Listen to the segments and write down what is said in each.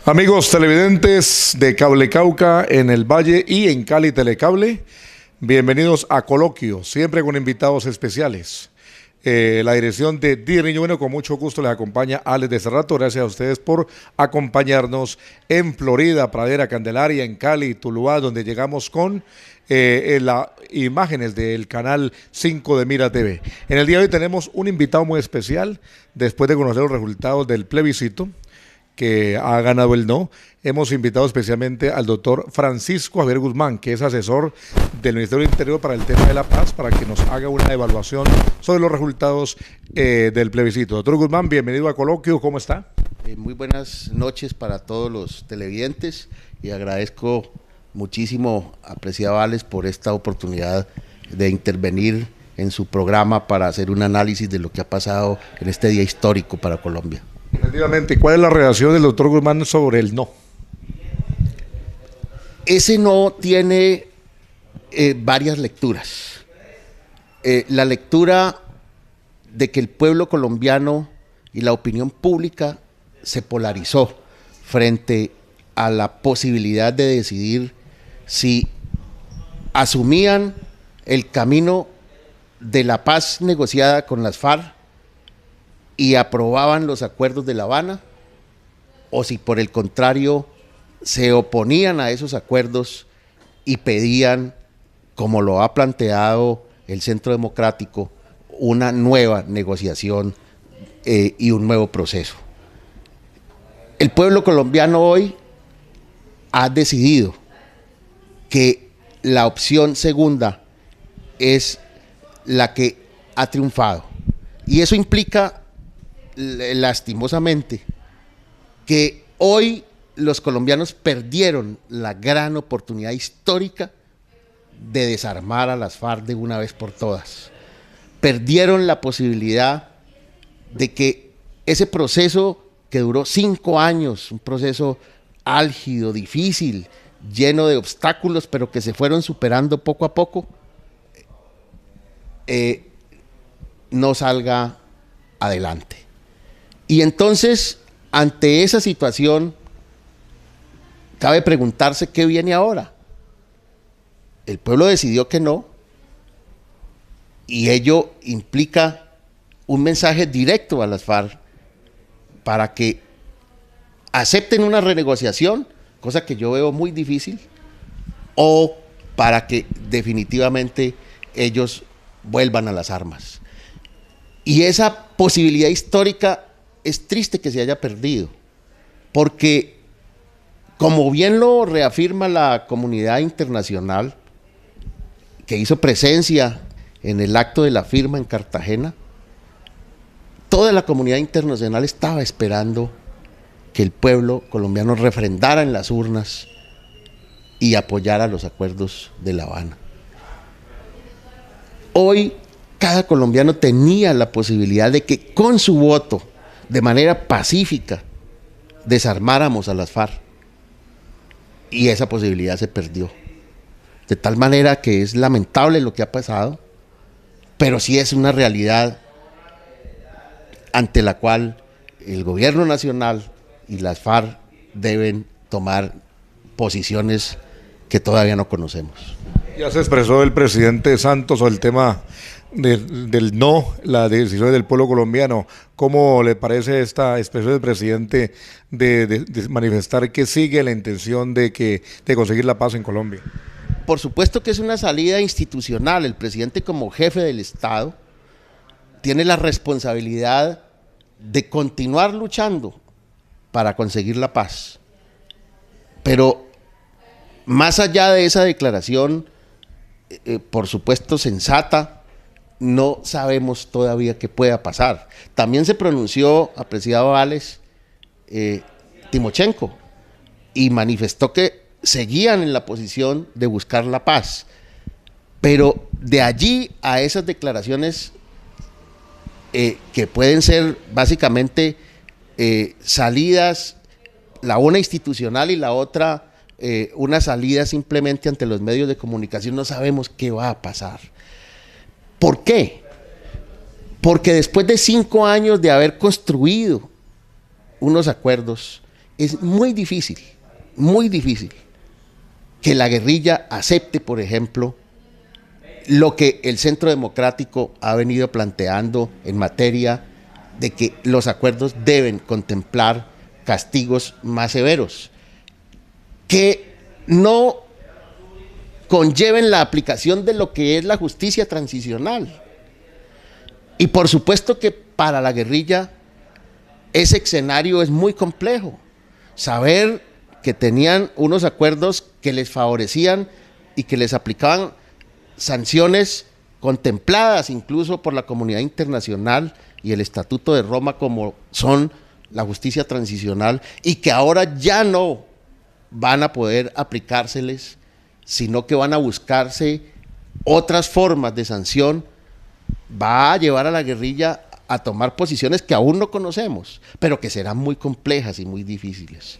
Amigos televidentes de Cable Cauca en el Valle y en Cali Telecable, bienvenidos a Coloquio, siempre con invitados especiales. La dirección de Niño Bueno, con mucho gusto les acompaña Alex de Cerrato. Gracias a ustedes por acompañarnos en Florida, Pradera, Candelaria, en Cali, Tuluá, donde llegamos con las imágenes del canal 5 de Mira TV. En el día de hoy tenemos un invitado muy especial, después de conocer los resultados del plebiscito que ha ganado el no. Hemos invitado especialmente al doctor Francisco Javier Guzmán, que es asesor del Ministerio del Interior para el tema de la paz, para que nos haga una evaluación sobre los resultados del plebiscito. Doctor Guzmán, bienvenido a Coloquio, ¿cómo está? Muy buenas noches para todos los televidentes y agradezco muchísimo, apreciado Alex, por esta oportunidad de intervenir en su programa para hacer un análisis de lo que ha pasado en este día histórico para Colombia. Efectivamente, ¿cuál es la reacción del doctor Guzmán sobre el no? Ese no tiene varias lecturas. La lectura de que el pueblo colombiano y la opinión pública se polarizó frente a la posibilidad de decidir si asumían el camino de la paz negociada con las FARC y aprobaban los acuerdos de La Habana, o si por el contrario se oponían a esos acuerdos y pedían, como lo ha planteado el Centro Democrático, una nueva negociación y un nuevo proceso. El pueblo colombiano hoy ha decidido que la opción segunda es la que ha triunfado, y eso implica lastimosamente que hoy los colombianos perdieron la gran oportunidad histórica de desarmar a las FARC de una vez por todas. Perdieron la posibilidad de que ese proceso que duró 5 años, un proceso álgido, difícil, lleno de obstáculos, pero que se fueron superando poco a poco, no salga adelante. Y entonces, ante esa situación, cabe preguntarse qué viene ahora. El pueblo decidió que no, y ello implica un mensaje directo a las FARC para que acepten una renegociación, cosa que yo veo muy difícil, o para que definitivamente ellos vuelvan a las armas. Y esa posibilidad histórica es triste que se haya perdido, porque como bien lo reafirma la comunidad internacional, que hizo presencia en el acto de la firma en Cartagena, toda la comunidad internacional estaba esperando que el pueblo colombiano refrendara en las urnas y apoyara los acuerdos de La Habana. Hoy cada colombiano tenía la posibilidad de que con su voto, de manera pacífica, desarmáramos a las FARC, y esa posibilidad se perdió. De tal manera que es lamentable lo que ha pasado, pero sí es una realidad ante la cual el gobierno nacional y las FARC deben tomar posiciones que todavía no conocemos. Ya se expresó el presidente Santos sobre el tema del no, la decisión del pueblo colombiano. ¿Cómo le parece esta expresión del presidente de manifestar que sigue la intención de conseguir la paz en Colombia? Por supuesto que es una salida institucional. El presidente, como jefe del Estado, tiene la responsabilidad de continuar luchando para conseguir la paz. Pero más allá de esa declaración, por supuesto sensata, no sabemos todavía qué pueda pasar. También se pronunció, apreciado Alex, Timochenko, y manifestó que seguían en la posición de buscar la paz. Pero de allí a esas declaraciones que pueden ser básicamente salidas, la una institucional y la otra una salida simplemente ante los medios de comunicación, no sabemos qué va a pasar. ¿Por qué? Porque después de 5 años de haber construido unos acuerdos es muy difícil que la guerrilla acepte, por ejemplo, lo que el Centro Democrático ha venido planteando en materia de que los acuerdos deben contemplar castigos más severos, que no conlleven la aplicación de lo que es la justicia transicional. Y por supuesto que para la guerrilla ese escenario es muy complejo. Saber que tenían unos acuerdos que les favorecían y que les aplicaban sanciones contempladas incluso por la comunidad internacional y el Estatuto de Roma, como son la justicia transicional, y que ahora ya no van a poder aplicárseles, sino que van a buscarse otras formas de sanción, va a llevar a la guerrilla a tomar posiciones que aún no conocemos, pero que serán muy complejas y muy difíciles.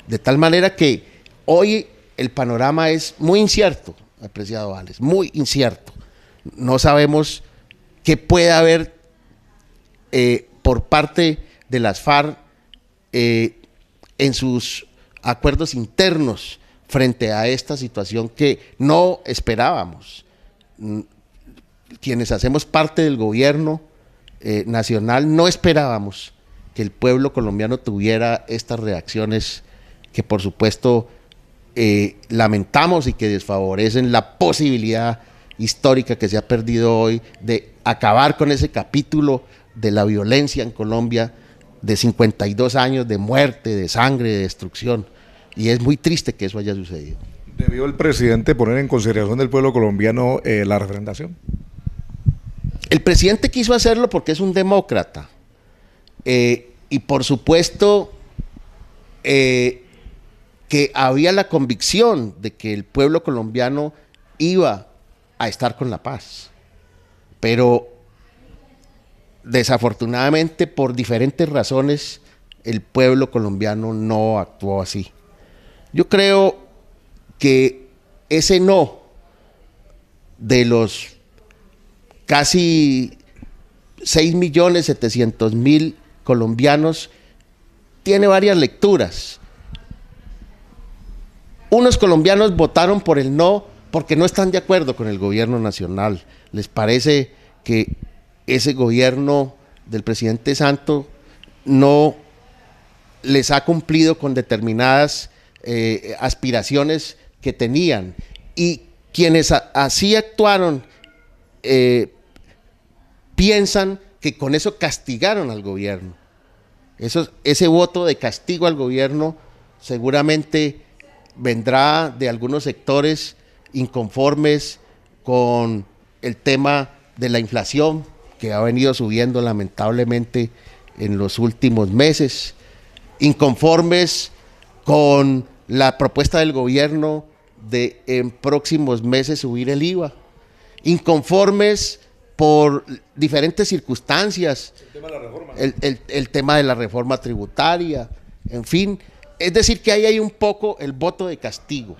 De tal manera que hoy el panorama es muy incierto, apreciado Alex, muy incierto. No sabemos qué puede haber por parte de las FARC en sus acuerdos internos frente a esta situación que no esperábamos. Quienes hacemos parte del gobierno nacional no esperábamos que el pueblo colombiano tuviera estas reacciones que por supuesto lamentamos y que desfavorecen la posibilidad histórica que se ha perdido hoy de acabar con ese capítulo de la violencia en Colombia de 52 años de muerte, de sangre, de destrucción, y es muy triste que eso haya sucedido. ¿Debió el presidente poner en consideración del pueblo colombiano la referendación? El presidente quiso hacerlo porque es un demócrata, y por supuesto que había la convicción de que el pueblo colombiano iba a estar con la paz, pero desafortunadamente por diferentes razones el pueblo colombiano no actuó así. Yo creo que ese no de los casi 6.700.000 colombianos tiene varias lecturas. Unos colombianos votaron por el no porque no están de acuerdo con el gobierno nacional. Les parece que ese gobierno del presidente Santos no les ha cumplido con determinadas aspiraciones que tenían. Y quienes así actuaron piensan que con eso castigaron al gobierno. Ese voto de castigo al gobierno seguramente vendrá de algunos sectores inconformes con el tema de la inflación que ha venido subiendo lamentablemente en los últimos meses, inconformes con la propuesta del gobierno de en próximos meses subir el IVA, inconformes por diferentes circunstancias, el tema de la reforma tributaria, en fin. Es decir, que ahí hay un poco el voto de castigo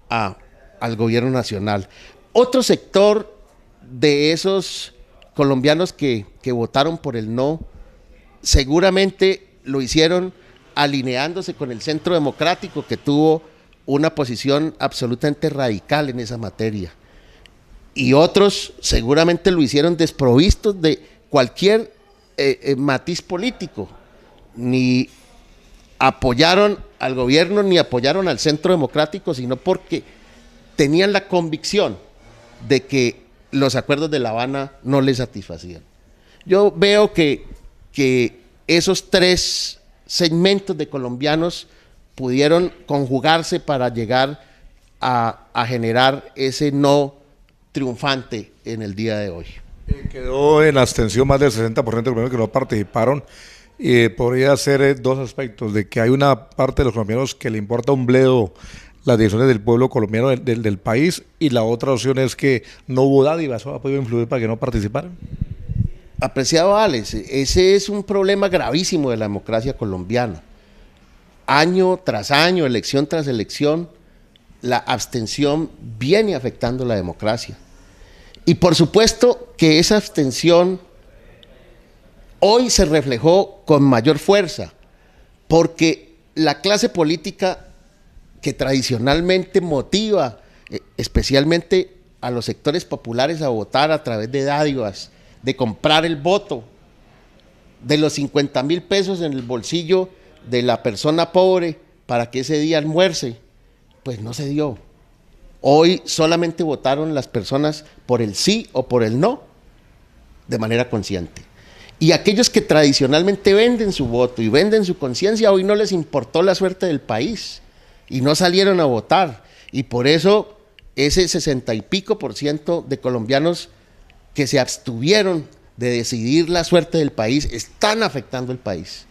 al gobierno nacional. Otro sector de esos colombianos que votaron por el no, seguramente lo hicieron alineándose con el Centro Democrático, que tuvo una posición absolutamente radical en esa materia. Y otros seguramente lo hicieron desprovistos de cualquier matiz político, ni apoyaron al gobierno ni apoyaron al Centro Democrático, sino porque tenían la convicción de que los acuerdos de La Habana no les satisfacían. Yo veo que esos tres segmentos de colombianos pudieron conjugarse para llegar a generar ese no triunfante en el día de hoy. Quedó en abstención más del 60% de los colombianos que no participaron. Podría ser dos aspectos: de que hay una parte de los colombianos que le importa un bledo las decisiones del pueblo colombiano del país, y la otra opción es que no hubo dádiva. ¿Eso ha podido influir para que no participaran? Apreciado Alex, ese es un problema gravísimo de la democracia colombiana. Año tras año, elección tras elección, la abstención viene afectando la democracia. Y por supuesto que esa abstención hoy se reflejó con mayor fuerza, porque la clase política que tradicionalmente motiva especialmente a los sectores populares a votar a través de dádivas, de comprar el voto, de los 50,000 pesos en el bolsillo de la persona pobre para que ese día almuerce, pues no se dio. Hoy solamente votaron las personas por el sí o por el no, de manera consciente. Y aquellos que tradicionalmente venden su voto y venden su conciencia, hoy no les importó la suerte del país y no salieron a votar. Y por eso ese 60 y pico % de colombianos que se abstuvieron de decidir la suerte del país están afectando el país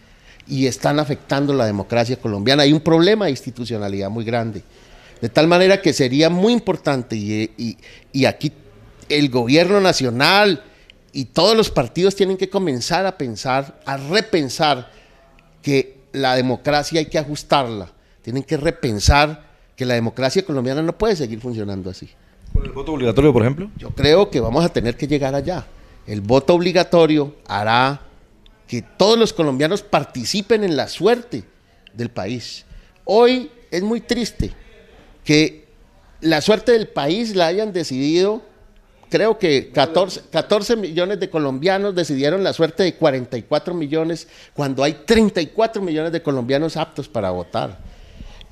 y están afectando la democracia colombiana. Hay un problema de institucionalidad muy grande. De tal manera que sería muy importante y aquí el gobierno nacional y todos los partidos tienen que comenzar a pensar, a repensar que la democracia hay que ajustarla. Tienen que repensar que la democracia colombiana no puede seguir funcionando así. ¿Con el voto obligatorio, por ejemplo? Yo creo que vamos a tener que llegar allá. El voto obligatorio hará que todos los colombianos participen en la suerte del país. Hoy es muy triste que la suerte del país la hayan decidido, creo que 14 millones de colombianos decidieron la suerte de 44 millones, cuando hay 34 millones de colombianos aptos para votar.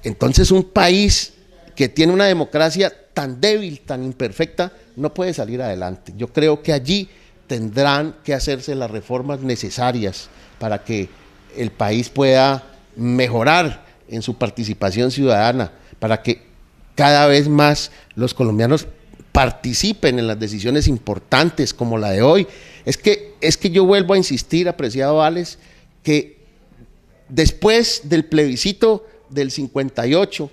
Entonces un país que tiene una democracia tan débil, tan imperfecta, no puede salir adelante. Yo creo que allí tendrán que hacerse las reformas necesarias para que el país pueda mejorar en su participación ciudadana, para que cada vez más los colombianos participen en las decisiones importantes como la de hoy. Es que yo vuelvo a insistir, apreciado Alex, que después del plebiscito del 58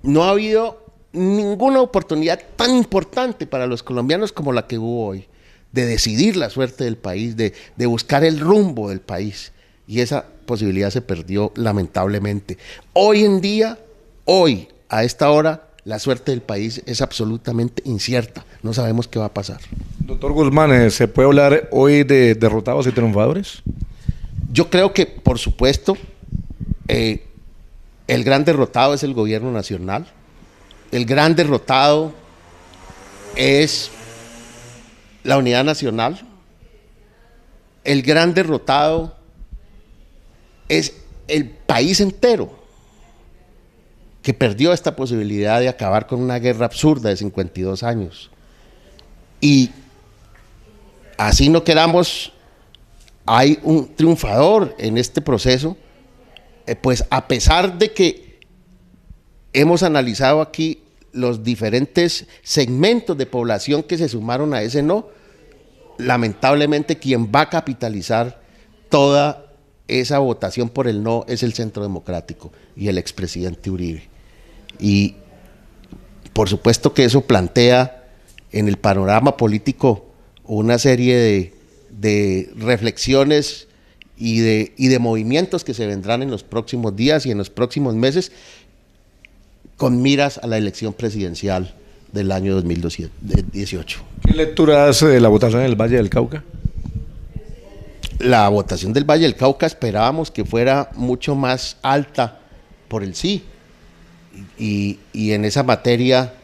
no ha habido ninguna oportunidad tan importante para los colombianos como la que hubo hoy, de decidir la suerte del país, de buscar el rumbo del país, y esa posibilidad se perdió lamentablemente. Hoy en día, hoy, a esta hora, la suerte del país es absolutamente incierta, no sabemos qué va a pasar. Doctor Guzmán, ¿se puede hablar hoy de derrotados y triunfadores? Yo creo que, por supuesto, el gran derrotado es el gobierno nacional, el gran derrotado es la unidad nacional, el gran derrotado es el país entero, que perdió esta posibilidad de acabar con una guerra absurda de 52 años. Y así no queramos, hay un triunfador en este proceso, pues a pesar de que hemos analizado aquí los diferentes segmentos de población que se sumaron a ese no, lamentablemente quien va a capitalizar toda esa votación por el no es el Centro Democrático y el expresidente Uribe. Y por supuesto que eso plantea en el panorama político una serie de reflexiones y de movimientos que se vendrán en los próximos días y en los próximos meses con miras a la elección presidencial del año 2018. ¿Qué lectura hace de la votación en el Valle del Cauca? La votación del Valle del Cauca esperábamos que fuera mucho más alta por el sí. Y en esa materia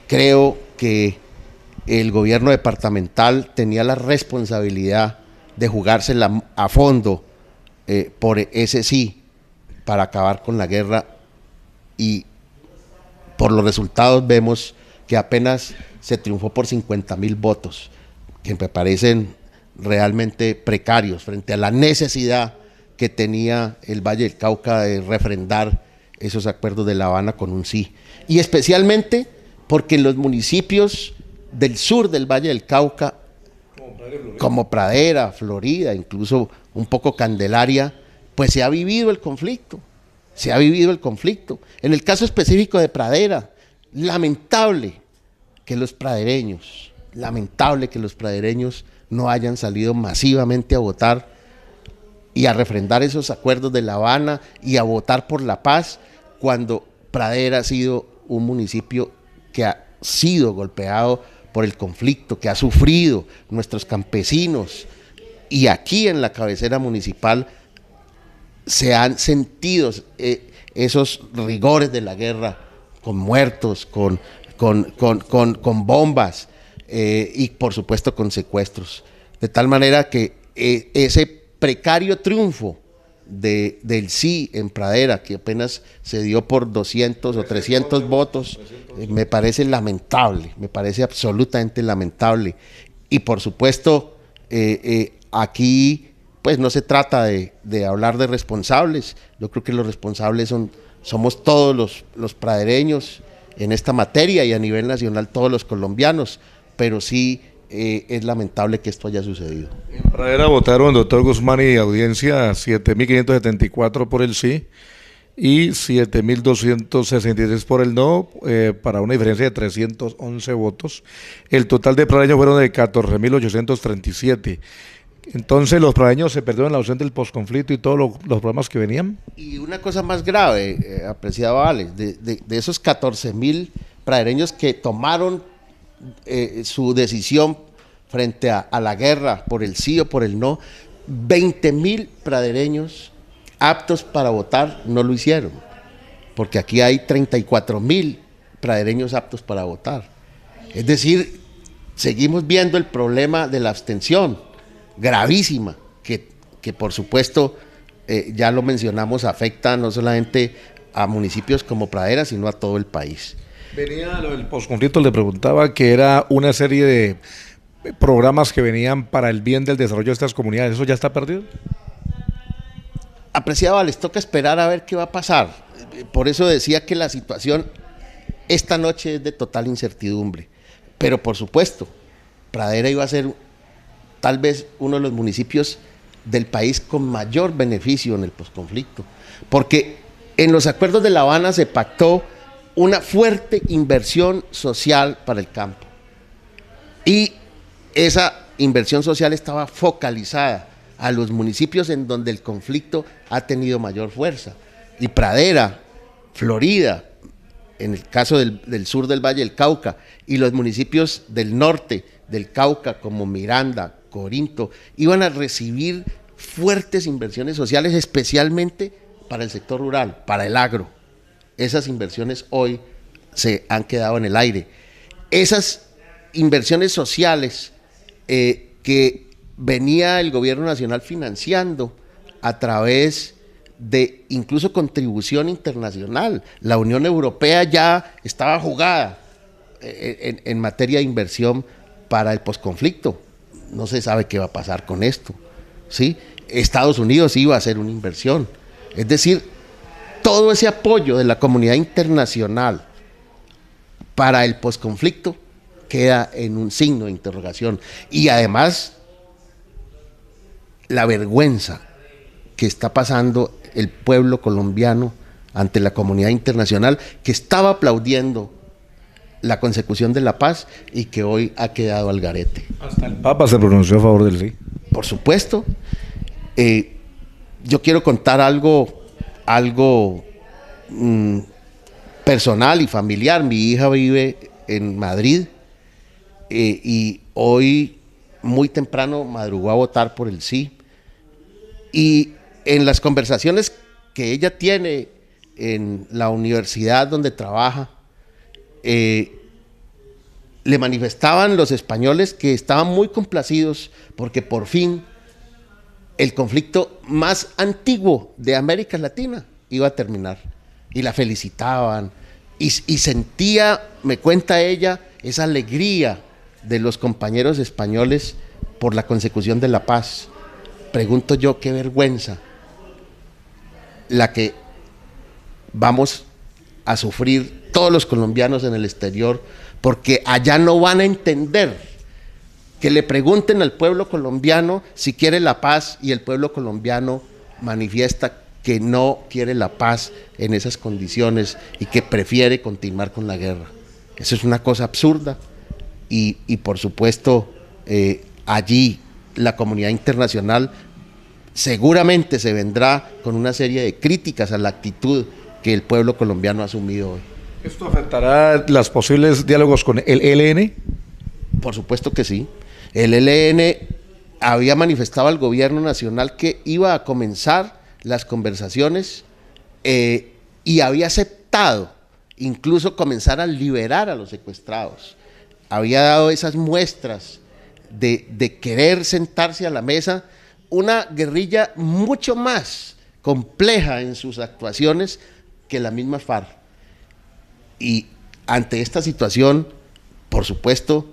creo que el gobierno departamental tenía la responsabilidad de jugársela a fondo por ese sí, para acabar con la guerra, y por los resultados vemos que apenas se triunfó por 50,000 votos, que me parecen realmente precarios frente a la necesidad que tenía el Valle del Cauca de refrendar esos acuerdos de La Habana con un sí. Y especialmente porque en los municipios del sur del Valle del Cauca, como Pradera, Florida, incluso un poco Candelaria, pues se ha vivido el conflicto. En el caso específico de Pradera, lamentable que los pradereños no hayan salido masivamente a votar y a refrendar esos acuerdos de La Habana y a votar por la paz, cuando Pradera ha sido un municipio que ha sido golpeado por el conflicto, que ha sufrido nuestros campesinos, y aquí en la cabecera municipal se han sentido esos rigores de la guerra, con muertos, con bombas y por supuesto con secuestros. De tal manera que ese precario triunfo del sí en Pradera, que apenas se dio por 200 o 300 votos, me parece lamentable, me parece absolutamente lamentable. Y por supuesto, aquí pues no se trata de hablar de responsables. Yo creo que los responsables somos todos los pradereños en esta materia, y a nivel nacional todos los colombianos, pero sí es lamentable que esto haya sucedido. En Pradera votaron, doctor Guzmán y audiencia, 7.574 por el sí y 7.263 por el no, para una diferencia de 311 votos. El total de pradeños fueron de 14.837. Entonces los pradeños se perdieron la opción del posconflicto y todos los problemas que venían. Y una cosa más grave, apreciado Alex, de esos 14.000 pradereños que tomaron su decisión frente a la guerra por el sí o por el no, 20.000 pradereños aptos para votar no lo hicieron, porque aquí hay 34.000 pradereños aptos para votar. Es decir, seguimos viendo el problema de la abstención, gravísima, que por supuesto, ya lo mencionamos, afecta no solamente a municipios como Pradera, sino a todo el país. Venía lo del posconflicto, le preguntaba que era una serie de programas que venían para el bien del desarrollo de estas comunidades. ¿Eso ya está perdido? Apreciado, les toca esperar a ver qué va a pasar. Por eso decía que la situación esta noche es de total incertidumbre. Pero por supuesto, Pradera iba a ser tal vez uno de los municipios del país con mayor beneficio en el posconflicto, porque en los acuerdos de La Habana se pactó una fuerte inversión social para el campo, y esa inversión social estaba focalizada a los municipios en donde el conflicto ha tenido mayor fuerza, y Pradera, Florida, en el caso del sur del Valle del Cauca, y los municipios del norte del Cauca como Miranda, Corinto, iban a recibir fuertes inversiones sociales, especialmente para el sector rural, para el agro. Esas inversiones hoy se han quedado en el aire. Esas inversiones sociales que venía el gobierno nacional financiando a través de incluso contribución internacional. La Unión Europea ya estaba jugada en materia de inversión para el posconflicto. No se sabe qué va a pasar con esto, ¿sí? Estados Unidos iba a hacer una inversión. Es decir, todo ese apoyo de la comunidad internacional para el posconflicto queda en un signo de interrogación. Y además, la vergüenza que está pasando el pueblo colombiano ante la comunidad internacional, que estaba aplaudiendo la consecución de la paz y que hoy ha quedado al garete. Hasta el Papa se pronunció a favor del sí. Por supuesto. Yo quiero contar algo personal y familiar. Mi hija vive en Madrid y hoy muy temprano madrugó a votar por el sí. Y en las conversaciones que ella tiene en la universidad donde trabaja, le manifestaban los españoles que estaban muy complacidos porque por fin el conflicto más antiguo de América Latina iba a terminar, y la felicitaban y sentía, me cuenta ella, esa alegría de los compañeros españoles por la consecución de la paz. Pregunto yo, qué vergüenza la que vamos a sufrir todos los colombianos en el exterior, porque allá no van a entender que le pregunten al pueblo colombiano si quiere la paz, y el pueblo colombiano manifiesta que no quiere la paz en esas condiciones y que prefiere continuar con la guerra. Eso es una cosa absurda, y por supuesto allí la comunidad internacional seguramente se vendrá con una serie de críticas a la actitud que el pueblo colombiano ha asumido hoy. ¿Esto afectará los posibles diálogos con el ELN? Por supuesto que sí. El ELN había manifestado al gobierno nacional que iba a comenzar las conversaciones y había aceptado incluso comenzar a liberar a los secuestrados. Había dado esas muestras de querer sentarse a la mesa, una guerrilla mucho más compleja en sus actuaciones que la misma FARC. Y ante esta situación, por supuesto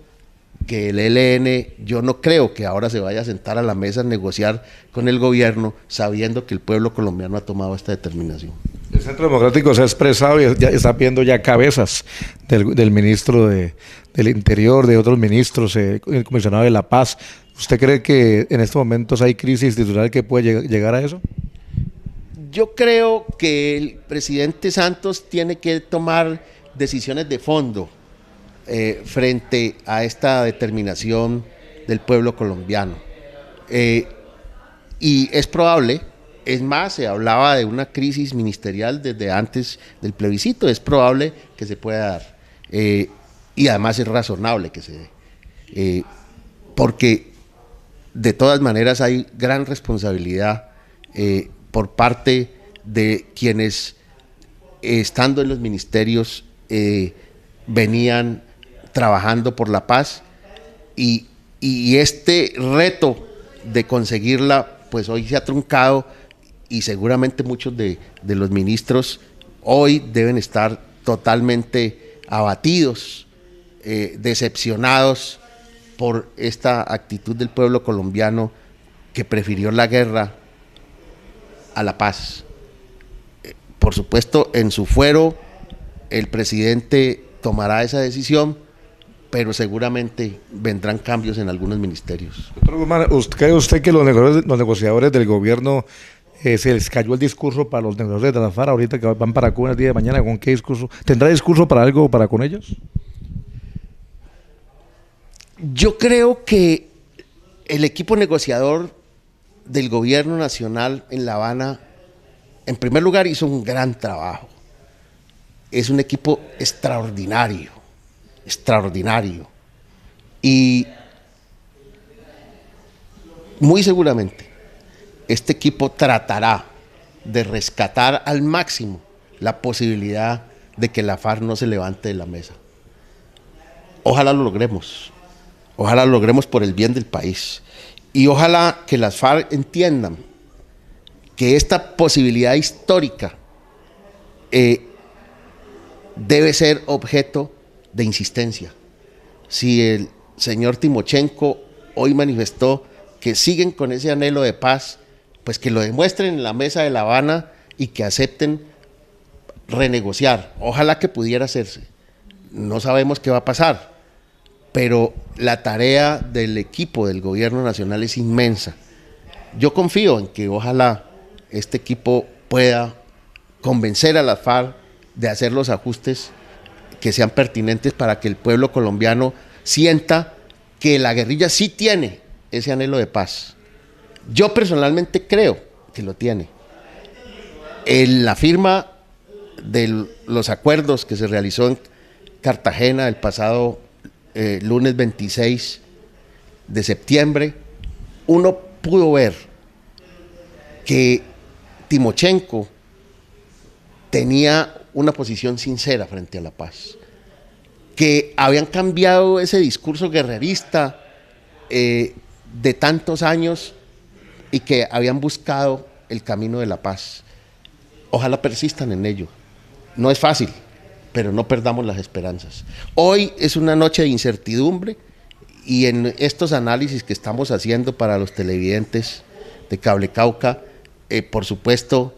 que el ELN, yo no creo que ahora se vaya a sentar a la mesa a negociar con el gobierno sabiendo que el pueblo colombiano ha tomado esta determinación. El Centro Democrático se ha expresado y ya está pidiendo ya cabezas del ministro del Interior, de otros ministros, el comisionado de la Paz. ¿Usted cree que en estos momentos hay crisis institucional que puede llegar a eso? Yo creo que el presidente Santos tiene que tomar decisiones de fondo frente a esta determinación del pueblo colombiano. Y es probable, es más, se hablaba de una crisis ministerial desde antes del plebiscito, es probable que se pueda dar. Y además es razonable que se dé. Porque de todas maneras hay gran responsabilidad por parte de quienes, estando en los ministerios, venían trabajando por la paz y este reto de conseguirla, pues hoy se ha truncado y seguramente muchos de los ministros hoy deben estar totalmente abatidos, decepcionados por esta actitud del pueblo colombiano que prefirió la guerra a la paz. Por supuesto, en su fuero el presidente tomará esa decisión, pero seguramente vendrán cambios en algunos ministerios. Doctor Guzmán, ¿cree usted que los negociadores del gobierno se les cayó el discurso para los negociadores de la FARC ahorita que van para Cuba el día de mañana? ¿Con qué discurso? ¿Tendrá discurso para algo para con ellos? Yo creo que el equipo negociador del gobierno nacional en La Habana, en primer lugar, hizo un gran trabajo. Es un equipo extraordinario, extraordinario. Y muy seguramente este equipo tratará de rescatar al máximo la posibilidad de que la FARC no se levante de la mesa. Ojalá lo logremos por el bien del país. Y ojalá que las FARC entiendan que esta posibilidad histórica debe ser objeto de insistencia. Si el señor Timochenko hoy manifestó que siguen con ese anhelo de paz, pues que lo demuestren en la mesa de La Habana y que acepten renegociar. Ojalá que pudiera hacerse. No sabemos qué va a pasar, pero la tarea del equipo del gobierno nacional es inmensa. Yo confío en que ojalá este equipo pueda convencer a las FARC de hacer los ajustes que sean pertinentes para que el pueblo colombiano sienta que la guerrilla sí tiene ese anhelo de paz. Yo personalmente creo que lo tiene. En la firma de los acuerdos que se realizó en Cartagena el pasado lunes 26 de septiembre, uno pudo ver que Timochenko tenía una posición sincera frente a la paz, que habían cambiado ese discurso guerrerista de tantos años y que habían buscado el camino de la paz. Ojalá persistan en ello. No es fácil, pero no perdamos las esperanzas. Hoy es una noche de incertidumbre y en estos análisis que estamos haciendo para los televidentes de Cable Cauca, por supuesto,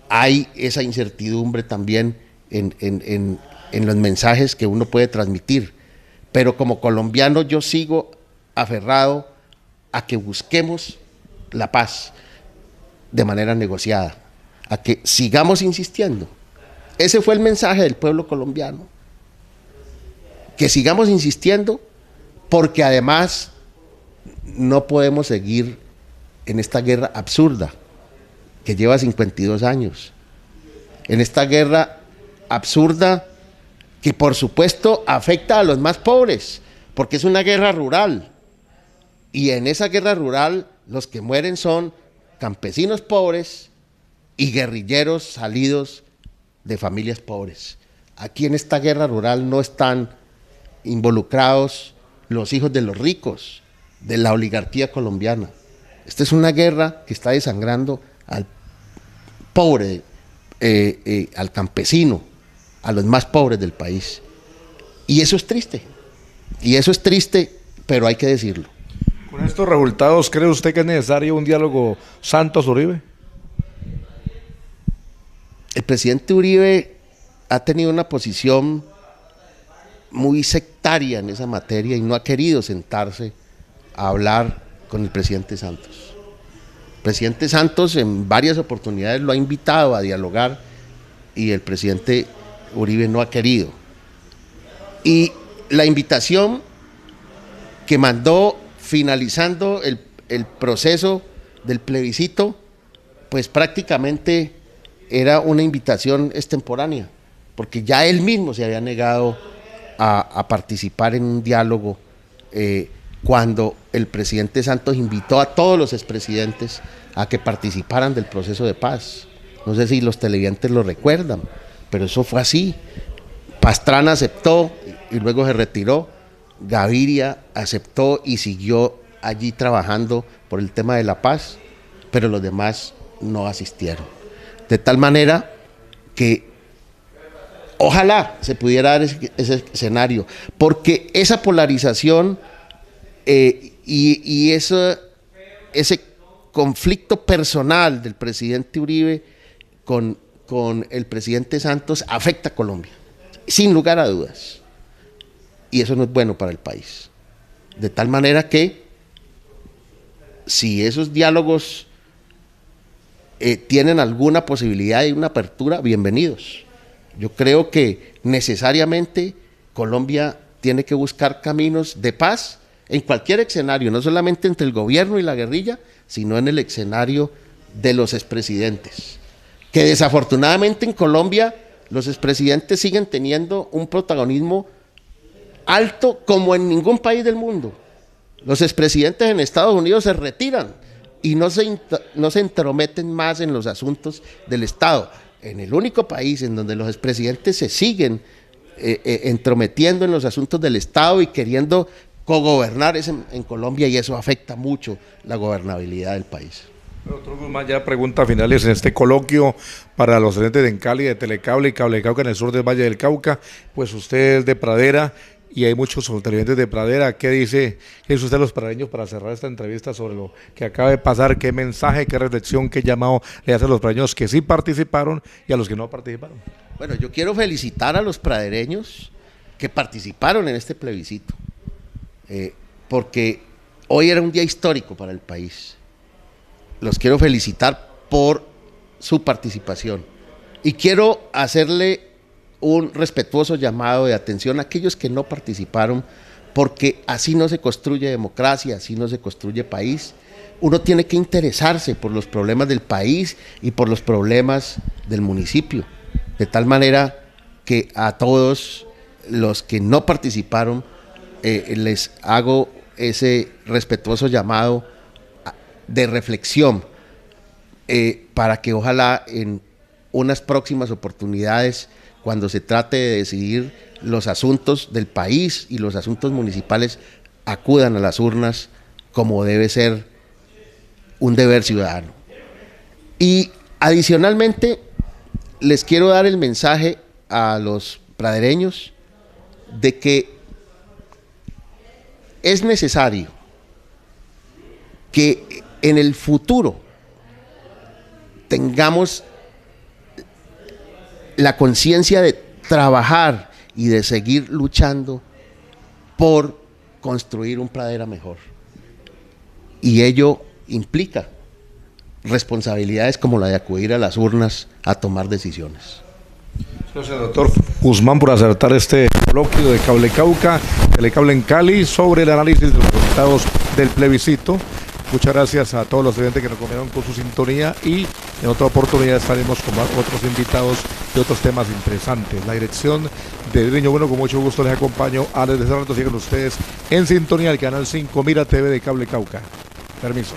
hay esa incertidumbre también en los mensajes que uno puede transmitir. Pero como colombiano yo sigo aferrado a que busquemos la paz de manera negociada, a que sigamos insistiendo. Ese fue el mensaje del pueblo colombiano, que sigamos insistiendo, porque además no podemos seguir en esta guerra absurda que lleva 52 años, en esta guerra absurda que por supuesto afecta a los más pobres, porque es una guerra rural, y en esa guerra rural los que mueren son campesinos pobres y guerrilleros salidos de familias pobres. Aquí en esta guerra rural no están involucrados los hijos de los ricos, de la oligarquía colombiana. Esta es una guerra que está desangrando al pobre, al campesino, a los más pobres del país. Y eso es triste. Y eso es triste, pero hay que decirlo. Con estos resultados, ¿cree usted que es necesario un diálogo Santos-Uribe? El presidente Uribe ha tenido una posición muy sectaria en esa materia y no ha querido sentarse a hablar con el presidente Santos. El presidente Santos en varias oportunidades lo ha invitado a dialogar y el presidente Uribe no ha querido. Y la invitación que mandó finalizando el proceso del plebiscito, pues prácticamente era una invitación extemporánea, porque ya él mismo se había negado a participar en un diálogo cuando el presidente Santos invitó a todos los expresidentes a que participaran del proceso de paz. No sé si los televidentes lo recuerdan, pero eso fue así. Pastrana aceptó y luego se retiró. Gaviria aceptó y siguió allí trabajando por el tema de la paz, pero los demás no asistieron. De tal manera que ojalá se pudiera dar ese escenario, porque esa polarización y ese conflicto personal del presidente Uribe con el presidente Santos afecta a Colombia, sin lugar a dudas. Y eso no es bueno para el país. De tal manera que si esos diálogos tienen alguna posibilidad de una apertura, bienvenidos. Yo creo que necesariamente Colombia tiene que buscar caminos de paz en cualquier escenario, no solamente entre el gobierno y la guerrilla, sino en el escenario de los expresidentes. Que desafortunadamente en Colombia los expresidentes siguen teniendo un protagonismo alto como en ningún país del mundo. Los expresidentes en Estados Unidos se retiran y no se entrometen más en los asuntos del Estado. En el único país en donde los expresidentes se siguen entrometiendo en los asuntos del Estado y queriendo cogobernar es en Colombia, y eso afecta mucho la gobernabilidad del país. Doctor Guzmán, ya preguntas finales en este coloquio para los estudiantes de Encali, de Telecable y Cable Cauca en el sur del Valle del Cauca. Pues usted es de Pradera y hay muchos televidentes de Pradera. ¿Qué dice usted a los pradereños para cerrar esta entrevista sobre lo que acaba de pasar? ¿Qué mensaje, qué reflexión, qué llamado le hace a los pradereños que sí participaron y a los que no participaron? Bueno, yo quiero felicitar a los pradereños que participaron en este plebiscito, porque hoy era un día histórico para el país. Los quiero felicitar por su participación y quiero hacerle un respetuoso llamado de atención a aquellos que no participaron, porque así no se construye democracia, así no se construye país. Uno tiene que interesarse por los problemas del país y por los problemas del municipio, de tal manera que a todos los que no participaron les hago ese respetuoso llamado de reflexión para que ojalá en unas próximas oportunidades, cuando se trate de decidir los asuntos del país y los asuntos municipales, acudan a las urnas como debe ser un deber ciudadano. Y adicionalmente les quiero dar el mensaje a los pradereños de que es necesario que en el futuro tengamos la conciencia de trabajar y de seguir luchando por construir un Pradera mejor. Y ello implica responsabilidades como la de acudir a las urnas a tomar decisiones. Gracias, doctor Guzmán, por acertar este coloquio de Cable Cauca, Telecable en Cali, sobre el análisis de los resultados del plebiscito. Muchas gracias a todos los estudiantes que nos comieron con su sintonía, y en otra oportunidad estaremos con otros invitados y otros temas interesantes. La dirección de Niño Bueno, con mucho gusto les acompaño. Desde ese rato siguen ustedes en sintonía del canal 5 Mira TV de Cable Cauca. Permiso.